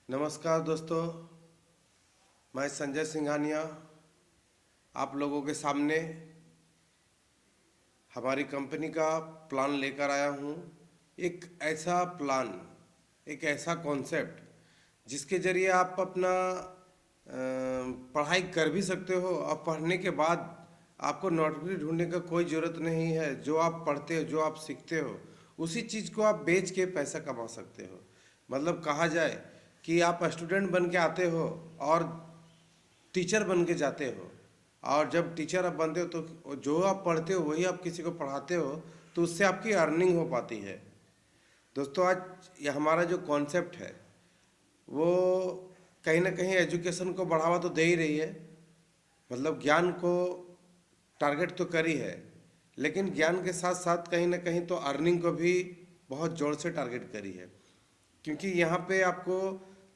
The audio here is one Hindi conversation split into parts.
नमस्कार दोस्तों, मैं संजय सिंघानिया आप लोगों के सामने हमारी कंपनी का प्लान लेकर आया हूँ। एक ऐसा प्लान, एक ऐसा कॉन्सेप्ट जिसके ज़रिए आप अपना पढ़ाई कर भी सकते हो और पढ़ने के बाद आपको नौकरी ढूंढने का कोई ज़रूरत नहीं है। जो आप पढ़ते हो, जो आप सीखते हो, उसी चीज़ को आप बेच के पैसा कमा सकते हो। मतलब कहा जाए कि आप स्टूडेंट बन के आते हो और टीचर बन के जाते हो, और जब टीचर आप बनते हो तो जो आप पढ़ते हो वही आप किसी को पढ़ाते हो, तो उससे आपकी अर्निंग हो पाती है। दोस्तों, आज ये हमारा जो कॉन्सेप्ट है वो कहीं ना कहीं एजुकेशन को बढ़ावा तो दे ही रही है, मतलब ज्ञान को टारगेट तो करी है, लेकिन ज्ञान के साथ साथ कहीं ना कहीं तो अर्निंग को भी बहुत जोर से टारगेट करी है। क्योंकि यहाँ पे आपको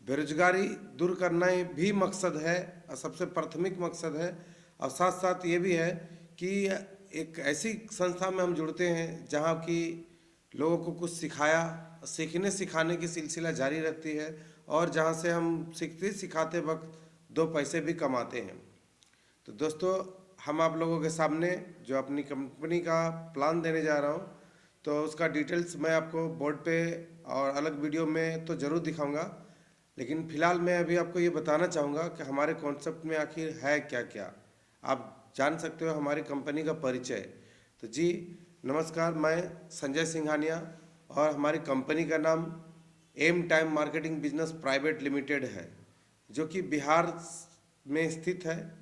बेरोजगारी दूर करना ही भी मकसद है और सबसे प्राथमिक मकसद है। और साथ साथ ये भी है कि एक ऐसी संस्था में हम जुड़ते हैं जहाँ की लोगों को कुछ सीखने सिखाने की सिलसिला जारी रहती है, और जहाँ से हम सीखते सिखाते वक्त दो पैसे भी कमाते हैं। तो दोस्तों, हम आप लोगों के सामने जो अपनी कंपनी का प्लान देने जा रहा हूँ, तो उसका डिटेल्स मैं आपको बोर्ड पे और अलग वीडियो में तो ज़रूर दिखाऊंगा, लेकिन फ़िलहाल मैं अभी आपको ये बताना चाहूँगा कि हमारे कॉन्सेप्ट में आखिर है क्या क्या। आप जान सकते हो हमारी कंपनी का परिचय। तो जी नमस्कार, मैं संजय सिंघानिया और हमारी कंपनी का नाम M time marketing business private limited है, जो कि बिहार में स्थित है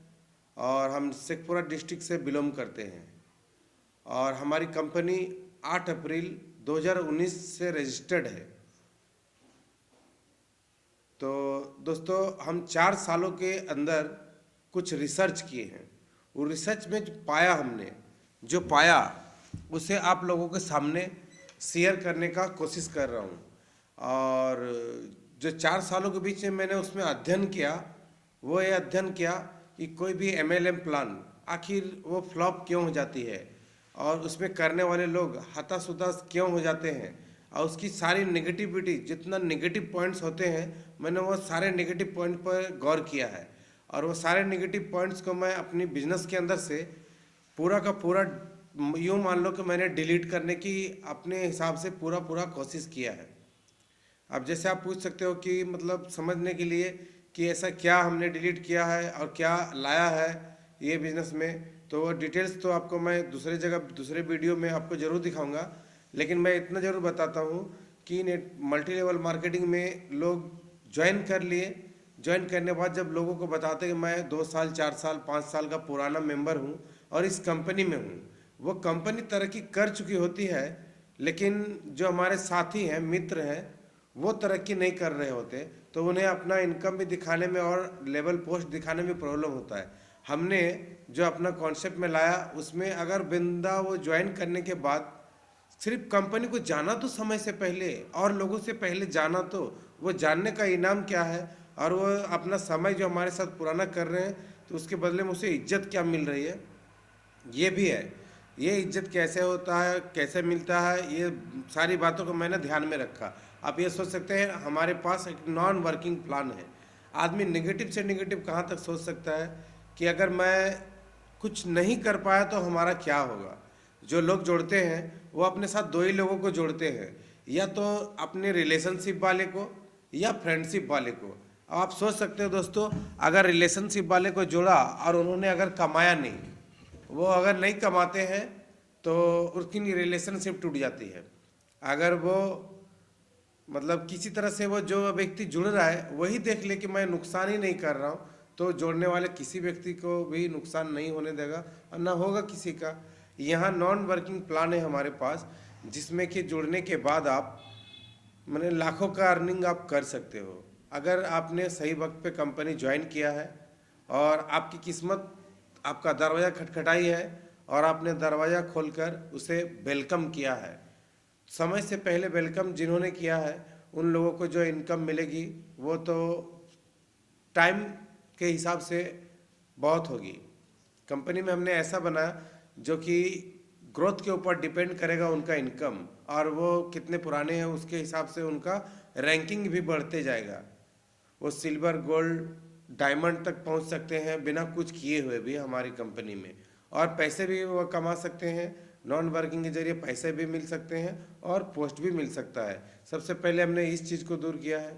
और हम शेखपुरा डिस्ट्रिक्ट से बिलोंग करते हैं। और हमारी कंपनी 8 अप्रैल 2019 से रजिस्टर्ड है। तो दोस्तों, हम 4 सालों के अंदर कुछ रिसर्च किए हैं। वो रिसर्च में जो पाया उसे आप लोगों के सामने शेयर करने का कोशिश कर रहा हूँ। और जो 4 सालों के बीच में मैंने उसमें अध्ययन किया, वो ये अध्ययन किया कि कोई भी MLM प्लान आखिर वो फ्लॉप क्यों हो जाती है, और उसमें करने वाले लोग हताश उताश क्यों हो जाते हैं, और उसकी सारी नेगेटिविटी, जितना नेगेटिव पॉइंट्स होते हैं, मैंने वो सारे नेगेटिव पॉइंट पर गौर किया है। और वो सारे नेगेटिव पॉइंट्स को मैं अपनी बिजनेस के अंदर से पूरा का पूरा, यूँ मान लो कि मैंने डिलीट करने की अपने हिसाब से पूरा पूरा कोशिश किया है। अब जैसे आप पूछ सकते हो कि मतलब समझने के लिए कि ऐसा क्या हमने डिलीट किया है और क्या लाया है ये बिज़नेस में, तो वो डिटेल्स तो आपको मैं दूसरे जगह दूसरे वीडियो में आपको ज़रूर दिखाऊंगा। लेकिन मैं इतना ज़रूर बताता हूँ कि नेट मल्टी लेवल मार्केटिंग में लोग ज्वाइन कर लिए। ज्वाइन करने के बाद जब लोगों को बताते कि मैं 2 साल 4 साल 5 साल का पुराना मेंबर हूँ और इस कंपनी में हूँ, वो कंपनी तरक्की कर चुकी होती है, लेकिन जो हमारे साथी हैं, मित्र हैं, वो तरक्की नहीं कर रहे होते, तो उन्हें अपना इनकम भी दिखाने में और लेवल पोस्ट दिखाने में प्रॉब्लम होता है। हमने जो अपना कॉन्सेप्ट में लाया, उसमें अगर बंदा वो ज्वाइन करने के बाद सिर्फ कंपनी को जाना तो समय से पहले और लोगों से पहले जाना, तो वो जानने का इनाम क्या है, और वो अपना समय जो हमारे साथ पुराना कर रहे हैं, तो उसके बदले में उसे इज्जत क्या मिल रही है, ये भी है। ये इज्जत कैसे होता है, कैसे मिलता है, ये सारी बातों को मैंने ध्यान में रखा। आप ये सोच सकते हैं हमारे पास एक नॉन वर्किंग प्लान है। आदमी नेगेटिव से नेगेटिव कहाँ तक सोच सकता है कि अगर मैं कुछ नहीं कर पाया तो हमारा क्या होगा। जो लोग जोड़ते हैं वो अपने साथ दो ही लोगों को जोड़ते हैं, या तो अपने रिलेशनशिप वाले को या फ्रेंडशिप वाले को। अब आप सोच सकते हो दोस्तों, अगर रिलेशनशिप वाले को जोड़ा और उन्होंने अगर कमाया नहीं, वो अगर नहीं कमाते हैं, तो उसकी रिलेशनशिप टूट जाती है। अगर वो मतलब किसी तरह से वो जो व्यक्ति जुड़ रहा है वही देख ले कि मैं नुकसान ही नहीं कर रहा हूँ, तो जोड़ने वाले किसी व्यक्ति को भी नुकसान नहीं होने देगा और ना होगा किसी का। यहाँ नॉन वर्किंग प्लान है हमारे पास, जिसमें कि जुड़ने के बाद आप मैंने लाखों का अर्निंग आप कर सकते हो, अगर आपने सही वक्त पे कंपनी ज्वाइन किया है और आपकी किस्मत आपका दरवाज़ा खटखटाई है और आपने दरवाज़ा खोलकर उसे वेलकम किया है। समय से पहले वेलकम जिन्होंने किया है उन लोगों को जो इनकम मिलेगी वो तो टाइम के हिसाब से बहुत होगी। कंपनी में हमने ऐसा बनाया जो कि ग्रोथ के ऊपर डिपेंड करेगा उनका इनकम, और वो कितने पुराने हैं उसके हिसाब से उनका रैंकिंग भी बढ़ते जाएगा। वो सिल्वर गोल्ड डायमंड तक पहुंच सकते हैं बिना कुछ किए हुए भी हमारी कंपनी में, और पैसे भी वो कमा सकते हैं। नॉन वर्किंग के जरिए पैसे भी मिल सकते हैं और पोस्ट भी मिल सकता है। सबसे पहले हमने इस चीज़ को दूर किया है।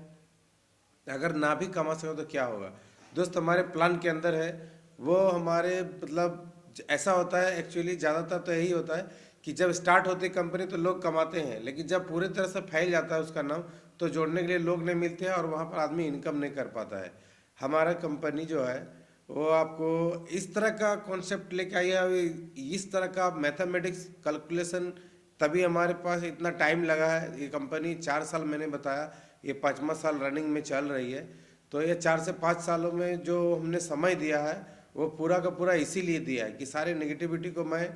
अगर ना भी कमा सको तो क्या होगा दोस्त, हमारे प्लान के अंदर है वो हमारे मतलब ऐसा होता है एक्चुअली, ज़्यादातर तो यही होता है कि जब स्टार्ट होती है कंपनी तो लोग कमाते हैं, लेकिन जब पूरी तरह से फैल जाता है उसका नाम तो जोड़ने के लिए लोग नहीं मिलते हैं और वहाँ पर आदमी इनकम नहीं कर पाता है। हमारा कंपनी जो है वो आपको इस तरह का कॉन्सेप्ट लेके आई है, इस तरह का मैथमेटिक्स कैलकुलेशन, तभी हमारे पास इतना टाइम लगा है। ये कंपनी 4 साल मैंने बताया, ये 5वां साल रनिंग में चल रही है। तो ये 4 से 5 सालों में जो हमने समय दिया है वो पूरा का पूरा इसीलिए दिया है कि सारे नेगेटिविटी को मैं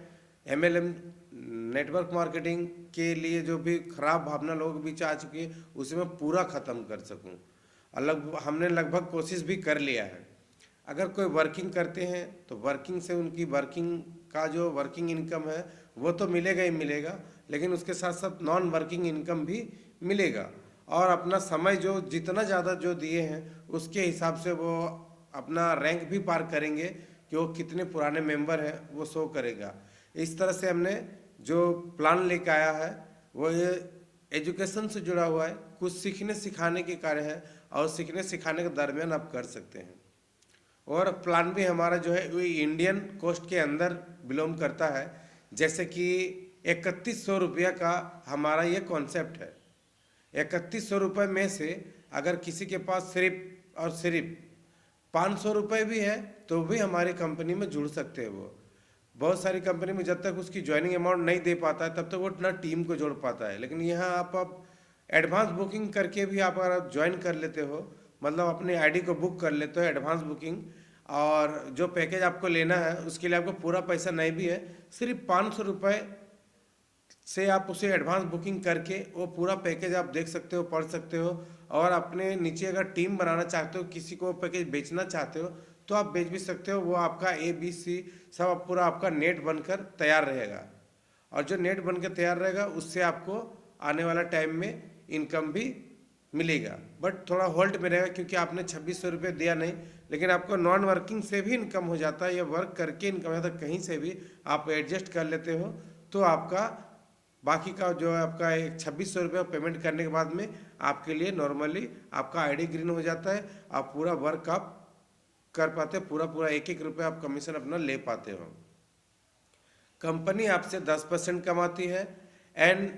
MLM नेटवर्क मार्केटिंग के लिए जो भी खराब भावना लोगों के बीच आ चुकी है उसे मैं पूरा ख़त्म कर सकूं। अलग हमने लगभग कोशिश भी कर लिया है। अगर कोई वर्किंग करते हैं तो वर्किंग से उनकी वर्किंग का जो वर्किंग इनकम है वो तो मिलेगा ही मिलेगा, लेकिन उसके साथ साथ नॉन वर्किंग इनकम भी मिलेगा। और अपना समय जो जितना ज़्यादा जो दिए हैं उसके हिसाब से वो अपना रैंक भी पार करेंगे कि वो कितने पुराने मेंबर हैं वो शो करेगा। इस तरह से हमने जो प्लान लेके आया है वो ये एजुकेशन से जुड़ा हुआ है, कुछ सीखने सिखाने के कार्य है और सीखने सिखाने के दरमियान आप कर सकते हैं। और प्लान भी हमारा जो है वो इंडियन कोस्ट के अंदर बिलोंग करता है। जैसे कि 3100 रुपया का हमारा ये कॉन्सेप्ट है। 3100 रुपये में से अगर किसी के पास सिर्फ और सिर्फ 500 रुपये भी है तो भी हमारी कंपनी में जुड़ सकते हैं। वो बहुत सारी कंपनी में जब तक उसकी ज्वाइनिंग अमाउंट नहीं दे पाता है तब तक वो अपना टीम को जोड़ पाता है, लेकिन यहाँ आप एडवांस बुकिंग करके भी आप अगर ज्वाइन कर लेते हो, मतलब अपने आईडी को बुक कर लेते हो एडवांस बुकिंग, और जो पैकेज आपको लेना है उसके लिए आपको पूरा पैसा नहीं भी है, सिर्फ 500 रुपये से आप उसे एडवांस बुकिंग करके वो पूरा पैकेज आप देख सकते हो, पढ़ सकते हो। और अपने नीचे अगर टीम बनाना चाहते हो, किसी को पैकेज बेचना चाहते हो तो आप बेच भी सकते हो। वो आपका ABC सब पूरा आपका नेट बनकर तैयार रहेगा, और जो नेट बनकर तैयार रहेगा उससे आपको आने वाला टाइम में इनकम भी मिलेगा। बट थोड़ा होल्ड में रहेगा क्योंकि आपने 2600 रुपये दिया नहीं, लेकिन आपको नॉन वर्किंग से भी इनकम हो जाता है या वर्क करके इनकम हो जाता है, कहीं से भी आप एडजस्ट कर लेते हो तो आपका बाकी का जो है आपका 2600 रुपये पेमेंट करने के बाद में आपके लिए नॉर्मली आपका आईडी ग्रीन हो जाता है। आप पूरा वर्क आप कर पाते, पूरा एक एक रुपये आप कमीशन अपना ले पाते हो। कंपनी आपसे 10% कमाती है एंड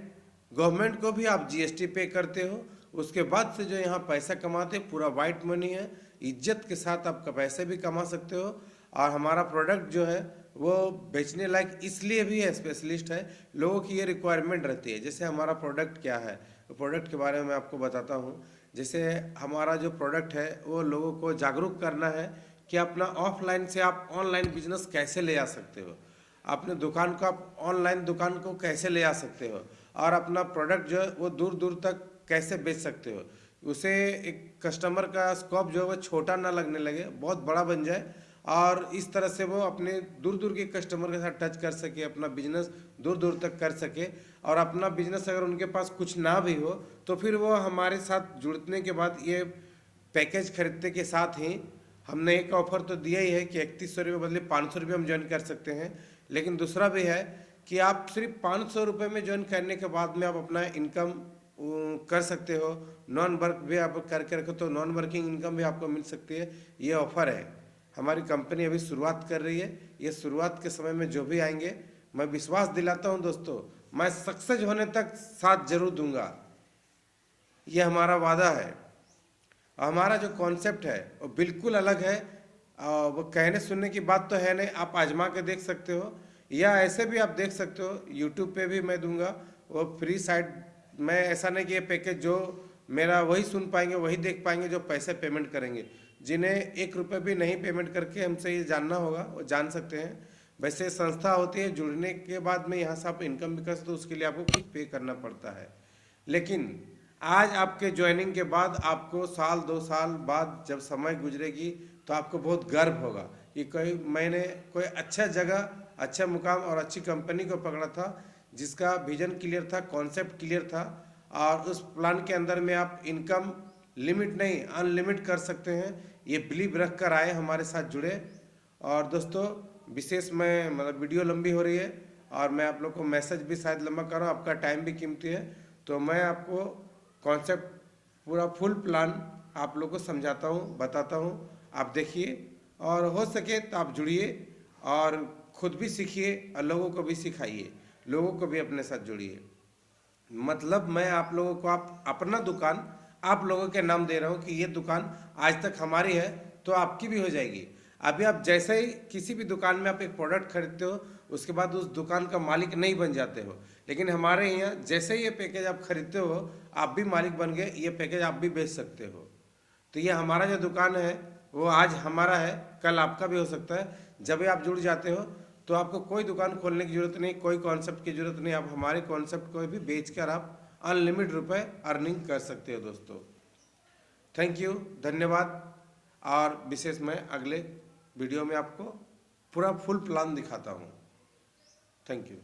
गवर्नमेंट को भी आप GST पे करते हो। उसके बाद से जो यहाँ पैसा कमाते हैं पूरा वाइट मनी है, इज्जत के साथ आप पैसे भी कमा सकते हो। और हमारा प्रोडक्ट जो है वो बेचने लायक इसलिए भी है, स्पेशलिस्ट है, लोगों की ये रिक्वायरमेंट रहती है। जैसे हमारा प्रोडक्ट क्या है, तो प्रोडक्ट के बारे में मैं आपको बताता हूँ। जैसे हमारा जो प्रोडक्ट है वो लोगों को जागरूक करना है कि अपना ऑफलाइन से आप ऑनलाइन बिजनेस कैसे ले आ सकते हो, अपने दुकान को आप ऑनलाइन दुकान को कैसे ले आ सकते हो, और अपना प्रोडक्ट जो है वो दूर दूर तक कैसे बेच सकते हो। उसे एक कस्टमर का स्कोप जो है वो छोटा ना लगने लगे, बहुत बड़ा बन जाए, और इस तरह से वो अपने दूर दूर के कस्टमर के साथ टच कर सके, अपना बिजनेस दूर दूर तक कर सके। और अपना बिजनेस अगर उनके पास कुछ ना भी हो तो फिर वो हमारे साथ जुड़ने के बाद ये पैकेज खरीदने के साथ ही हमने एक ऑफर तो दिया ही है कि 3100 रुपये बदले 500 रुपये हम ज्वाइन कर सकते हैं, लेकिन दूसरा भी है कि आप सिर्फ 500 रुपये में ज्वाइन करने के बाद में आप अपना इनकम कर सकते हो। नॉन वर्क भी आप करके रखो तो नॉन वर्किंग इनकम भी आपको मिल सकती है। ये ऑफ़र है, हमारी कंपनी अभी शुरुआत कर रही है। ये शुरुआत के समय में जो भी आएंगे मैं विश्वास दिलाता हूं दोस्तों, मैं सक्सेस होने तक साथ जरूर दूंगा, ये हमारा वादा है। हमारा जो कॉन्सेप्ट है वो बिल्कुल अलग है, वो कहने सुनने की बात तो है नहीं, आप आजमा के देख सकते हो या ऐसे भी आप देख सकते हो। यूट्यूब पे भी मैं दूंगा वो फ्री साइट, मैं ऐसा नहीं कि ये पैकेज जो मेरा वही सुन पाएंगे वही देख पाएंगे जो पैसे पेमेंट करेंगे। जिन्हें 1 रुपये भी नहीं पेमेंट करके हमसे ये जानना होगा वो जान सकते हैं। वैसे संस्था होती है, जुड़ने के बाद में यहाँ से आप इनकम भी कर सकते हो, उसके लिए आपको कुछ पे करना पड़ता है। लेकिन आज आपके ज्वाइनिंग के बाद आपको साल 2 साल बाद जब समय गुजरेगी तो आपको बहुत गर्व होगा कि मैंने कोई अच्छा जगह, अच्छा मुकाम और अच्छी कंपनी को पकड़ा था जिसका विजन क्लियर था, कॉन्सेप्ट क्लियर था, और उस प्लान के अंदर में आप इनकम लिमिट नहीं अनलिमिट कर सकते हैं, ये बिलीव रख कर आए, हमारे साथ जुड़े। और दोस्तों विशेष मैं मतलब वीडियो लंबी हो रही है और मैं आप लोग को मैसेज भी शायद लंबा कर रहा हूँ, आपका टाइम भी कीमती है, तो मैं आपको कॉन्सेप्ट पूरा फुल प्लान आप लोग को समझाता हूँ, बताता हूँ। आप देखिए और हो सके तो आप जुड़िए और खुद भी सीखिए और लोगों को भी सिखाइए, लोगों को भी अपने साथ जुड़िए। मतलब मैं आप लोगों को आप अपना दुकान आप लोगों के नाम दे रहा हूँ कि ये दुकान आज तक हमारी है तो आपकी भी हो जाएगी। अभी आप जैसे ही किसी भी दुकान में आप एक प्रोडक्ट खरीदते हो उसके बाद उस दुकान का मालिक नहीं बन जाते हो, लेकिन हमारे यहाँ जैसे ही ये पैकेज आप खरीदते हो आप भी मालिक बन गए, ये पैकेज आप भी बेच सकते हो। तो ये हमारा जो दुकान है वो आज हमारा है, कल आपका भी हो सकता है। जब भी आप जुड़ जाते हो तो आपको कोई दुकान खोलने की ज़रूरत नहीं, कोई कॉन्सेप्ट की ज़रूरत नहीं, आप हमारे कॉन्सेप्ट को भी बेच कर आप अनलिमिटेड रुपए अर्निंग कर सकते हो दोस्तों। थैंक यू, धन्यवाद। और विशेष मैं अगले वीडियो में आपको पूरा फुल प्लान दिखाता हूँ। Thank you.